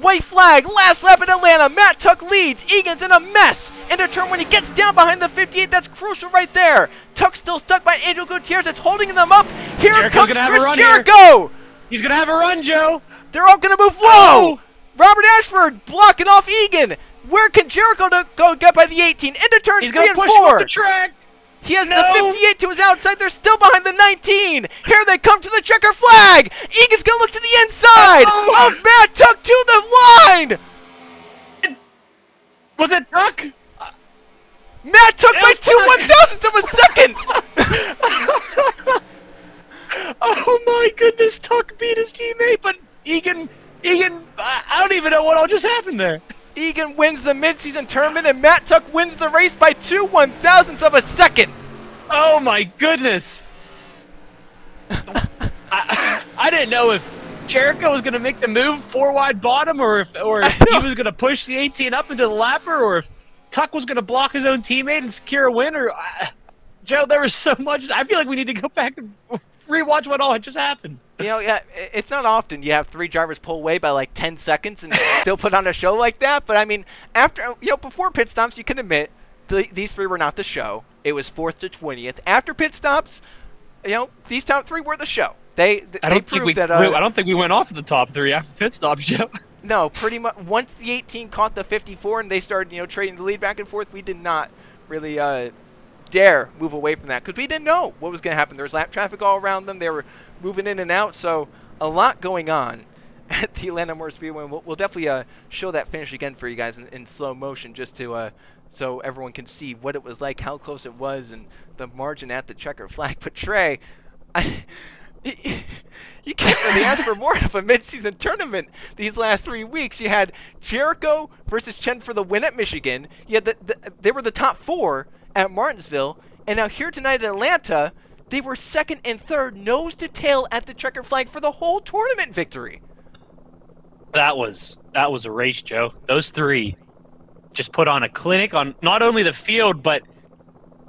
White flag, last lap in Atlanta. Matt Tuck leads. Egan's in a mess. Into turn when he gets down behind the 58. That's crucial right there. Tuck's still stuck by Angel Gutierrez. It's holding them up. Here comes Chris Jericho. He's going to have a run, Joe. They're all going to move. Whoa! Robert Ashford blocking off Eagan. Where can Jericho go get by the 18? Into turns 3 and 4. He's going to push him off the track. He has the 58 to his outside. They're still behind the 19. Here they come to the checker flag. Egan's going to look to the inside of Matt Tuck to the line. Was it Tuck? Matt Tuck by 2/1000ths of a second. Oh, my goodness. Tuck beat his teammate, but Eagan, I don't even know what all just happened there. Eagan wins the midseason tournament, and Matt Tuck wins the race by 2/1000ths of a second. Oh my goodness! I didn't know if Jericho was going to make the move 4 wide bottom, or if he was going to push the 18 up into the lapper, or if Tuck was going to block his own teammate and secure a win. Or Joe, there was so much. I feel like we need to go back and rewatch what all had just happened. You know, yeah, it's not often you have 3 drivers pull away by like 10 seconds and still put on a show like that. But I mean, before pit stops, you can admit these 3 were not the show. It was 4th to 20th. After pit stops, these top 3 were the show. They proved that. I don't think we went off of the top 3 after pit stops, Joe. No, pretty much. Once the 18 caught the 54 and they started, trading the lead back and forth, we did not really dare move away from that because we didn't know what was going to happen. There was lap traffic all around them. They were moving in and out, so a lot going on at the Atlanta Motor Speedway. We'll definitely show that finish again for you guys in slow motion just to so everyone can see what it was like, how close it was, and the margin at the checker flag. But Trey, you can't really ask for more of a midseason tournament these last 3 weeks. You had Jericho versus Chen for the win at Michigan. You had they were the top 4 at Martinsville, and now here tonight at Atlanta, they were 2nd and 3rd, nose to tail at the checker flag for the whole tournament victory. That was a race, Joe. Those 3 just put on a clinic on not only the field, but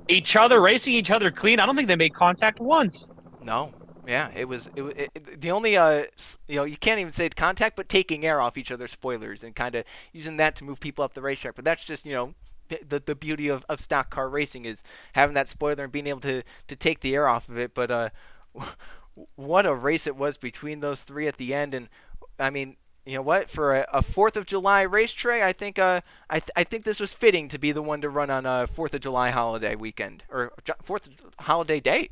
each other, racing each other clean. I don't think they made contact once. No. Yeah, it was the only, you can't even say contact, but taking air off each other's spoilers and kind of using that to move people up the racetrack. But that's just, the beauty of stock car racing is having that spoiler and being able to take the air off of it. But what a race it was between those 3 at the end. And, I mean, you know what? For a 4th of July race, Trey, I think I think this was fitting to be the one to run on a 4th of July holiday weekend or 4th holiday day.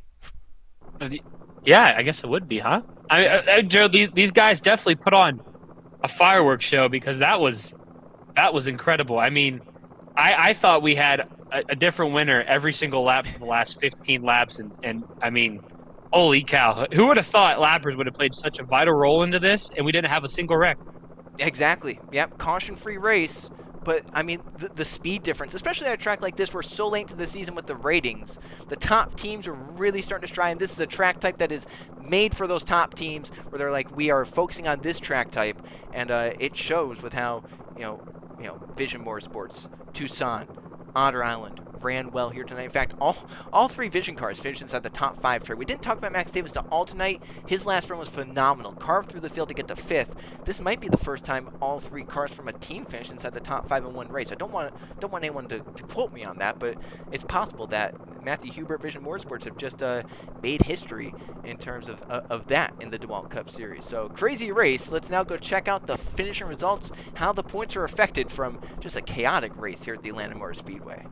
Yeah, I guess it would be, huh? Joe, these guys definitely put on a fireworks show because that was incredible. I mean, I thought we had a different winner every single lap for the last 15 laps, and I mean, holy cow! Who would have thought lappers would have played such a vital role into this, and we didn't have a single wreck? Exactly. Yep. Caution-free race. But, I mean, the speed difference, especially at a track like this, we're so late into the season with the ratings. The top teams are really starting to stride, and this is a track type that is made for those top teams where they're like, we are focusing on this track type, and it shows with how, Vision Motorsports, Tucson, Otter Island ran well here tonight. In fact, all three Vision cars finished inside the top 5 trade. We didn't talk about Max Davis at all tonight. His last run was phenomenal. Carved through the field to get to 5th. This might be the first time all 3 cars from a team finished inside the top 5 in one race. I don't want anyone to quote me on that, but it's possible that Matthew Hubert Vision Motorsports have just made history in terms of that in the DeWalt Cup Series. So crazy race. Let's now go check out the finishing results, how the points are affected from just a chaotic race here at the Atlanta Motor Speedway.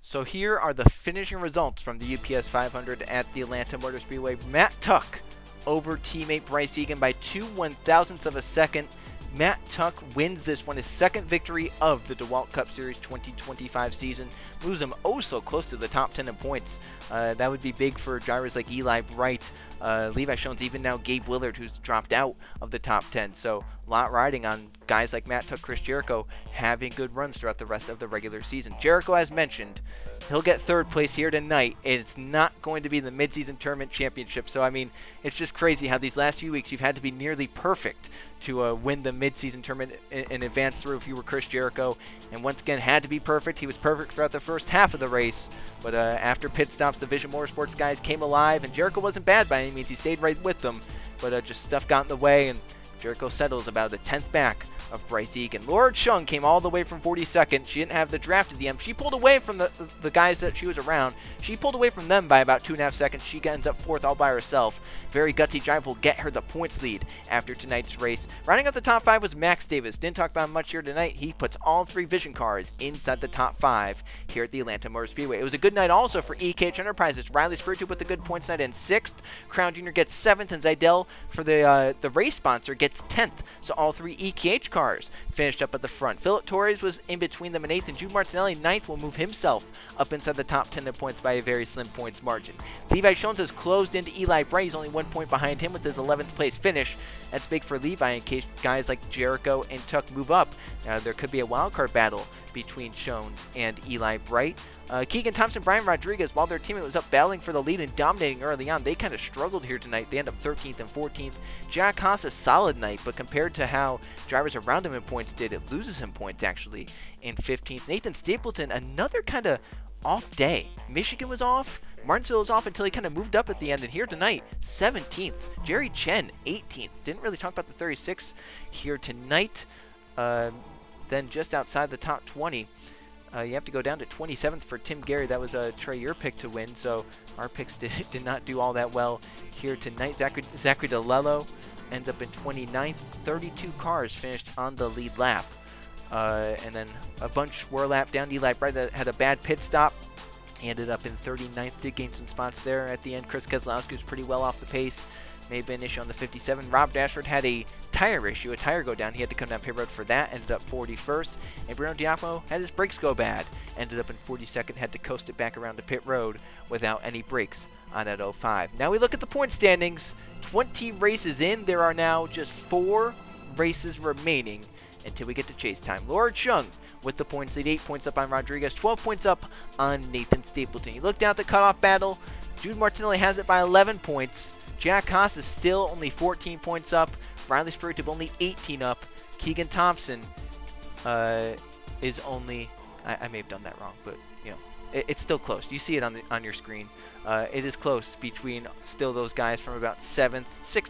So here are the finishing results from the UPS 500 at the Atlanta Motor Speedway. Matt Tuck over teammate Bryce Eagan by 2/1000ths of a second. Matt Tuck wins this one, his second victory of the DeWalt Cup Series 2025 season. Moves him oh so close to the top 10 in points. That would be big for drivers like Eli Bright, Levi Shones, even now Gabe Willard, who's dropped out of the top 10. So a lot riding on guys like Matt Tuck, Chris Jericho having good runs throughout the rest of the regular season. Jericho, as mentioned, he'll get 3rd place here tonight. It's not going to be the midseason tournament championship. So, I mean, it's just crazy how these last few weeks you've had to be nearly perfect to win the midseason tournament and advance through if you were Chris Jericho. And once again, had to be perfect. He was perfect throughout the first half of the race. But after pit stops, the Vision Motorsports guys came alive. And Jericho wasn't bad by any means. He stayed right with them. But just stuff got in the way, and Jericho settles about a 10th back of Bryce Eagan. Laura Chung came all the way from 42nd. She didn't have the draft at the end. She pulled away from the guys that she was around. She pulled away from them by about 2.5 seconds. She ends up 4th all by herself. Very gutsy drive will get her the points lead after tonight's race. Rounding up the top 5 was Max Davis. Didn't talk about him much here tonight. He puts all 3 Vision cars inside the top 5 here at the Atlanta Motor Speedway. It was a good night also for EKH Enterprises. Riley Spiritu with a good points night in 6th. Crown Jr. gets 7th, and Zidell for the race sponsor gets 10th. So all 3 EKH cars finished up at the front. Philip Torres was in between them in 8th, and Jude Martinelli 9th will move himself up inside the top 10 in points by a very slim points margin. Levi Shones has closed into Eli Bright. He's only 1 point behind him with his 11th place finish. That's big for Levi in case guys like Jericho and Tuck move up. There could be a wildcard battle between Shones and Eli Bright. Keegan Thompson, Brian Rodriguez, while their teammate was up battling for the lead and dominating early on, they kind of struggled here tonight. They end up 13th and 14th. Jack Haas, a solid night, but compared to how drivers around him in points did, it loses him points actually in 15th. Nathan Stapleton, another kind of off day. Michigan was off. Martinsville was off until he kind of moved up at the end, and here tonight, 17th. Jerry Chen, 18th. Didn't really talk about the 36 here tonight. Then just outside the top 20. You have to go down to 27th for Tim Gary. That was Trey, your pick to win, so our picks did not do all that well here tonight. Zachary DeLello ends up in 29th. 32 cars finished on the lead lap. And then a bunch were lapped down. Eli Bright that had a bad pit stop. He ended up in 39th. Did gain some spots there at the end. Chris Keselowski was pretty well off the pace. May have been an issue on the 57. Rob Dashford had a tire issue, a tire go down. He had to come down pit road for that, ended up 41st. And Bruno Diapo had his brakes go bad, ended up in 42nd, had to coast it back around to pit road without any brakes on that 05. Now we look at the point standings. 20 races in, there are now just 4 races remaining until we get to chase time. Laura Chung with the points lead, 8 points up on Rodriguez, 12 points up on Nathan Stapleton. You look down at the cutoff battle, Jude Martinelli has it by 11 points. Jack Haas is still only 14 points up. Riley Spiritu only 18 up. Keegan Thompson is only, I may have done that wrong, but you know, it's still close. You see it on your screen. It is close between still those guys from about 6th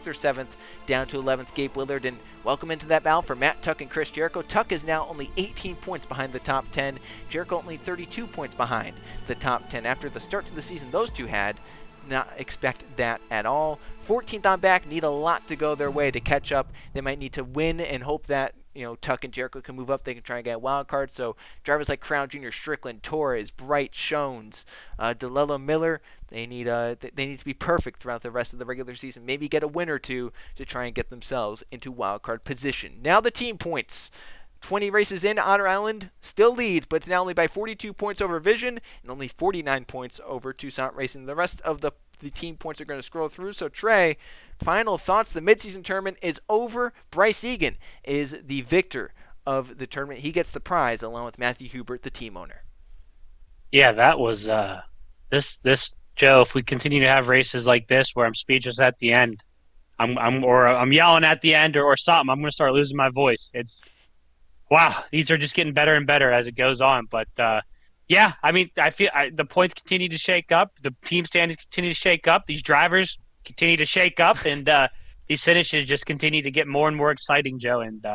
or 7th down to 11th. Gabe Willard, and welcome into that battle for Matt Tuck and Chris Jericho. Tuck is now only 18 points behind the top 10. Jericho only 32 points behind the top 10. After the start to the season those two had, not expect that at all. 14th on back, need a lot to go their way to catch up. They might need to win and hope that Tuck and Jericho can move up. They can try and get a wild card. So drivers like Crown Jr., Strickland, Torres, Bright, Shones, DeLello, Miller, they need to be perfect throughout the rest of the regular season. Maybe get a win or two to try and get themselves into wild card position. Now the team points. 20 races in, Otter Island still leads, but it's now only by 42 points over Vision and only 49 points over Tucson Racing. The rest of the the team points are going to scroll through. So, Trey, final thoughts. The midseason tournament is over. Bryce Eagan is the victor of the tournament. He gets the prize along with Matthew Hubert, the team owner. Yeah, that was this Joe. If we continue to have races like this where I'm speechless at the end, I'm yelling at the end or something, I'm going to start losing my voice. It's wow, these are just getting better and better as it goes on. But yeah, I mean, I feel the points continue to shake up, the team standings continue to shake up, these drivers continue to shake up, and these finishes just continue to get more and more exciting, Joe. And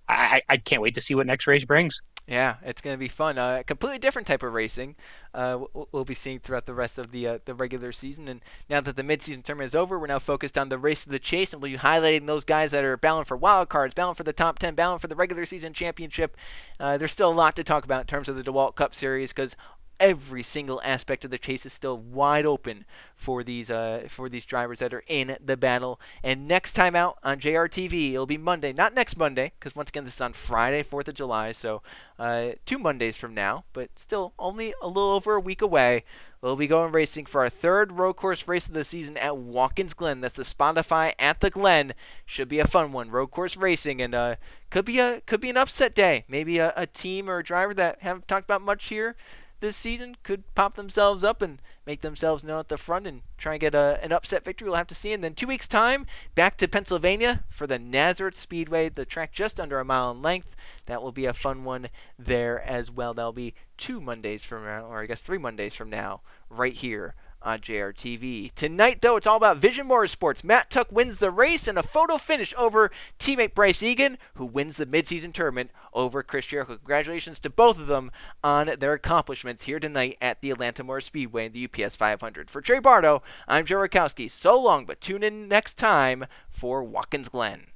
I can't wait to see what next race brings. Yeah, it's going to be fun. A completely different type of racing we'll be seeing throughout the rest of the regular season. And now that the midseason tournament is over, we're now focused on the race of the chase, and we'll be highlighting those guys that are battling for wild cards, battling for the top 10, battling for the regular season championship. There's still a lot to talk about in terms of the DeWalt Cup Series because every single aspect of the chase is still wide open for these drivers that are in the battle. And next time out on JRTV, it'll be Monday, not next Monday, because once again this is on Friday, 4th of July, so 2 Mondays from now, but still only a little over a week away. We'll be going racing for our third road course race of the season at Watkins Glen. That's the Spotify at the Glen. Should be a fun one, road course racing, and could be an upset day. Maybe a team or a driver that haven't talked about much here this season could pop themselves up and make themselves known at the front and try and get an upset victory. We'll have to see. And then 2 weeks' time, back to Pennsylvania for the Nazareth Speedway, the track just under a mile in length. That will be a fun one there as well. That'll be 2 Mondays from now, or I guess 3 Mondays from now, right here on JRTV. Tonight, though, it's all about Vision Motorsports. Matt Tuck wins the race and a photo finish over teammate Bryce Eagan, who wins the midseason tournament over Chris Jericho. Congratulations to both of them on their accomplishments here tonight at the Atlanta Motor Speedway in the UPS 500. For Trey Bardo, I'm Joe Rakowski. So long, but tune in next time for Watkins Glen.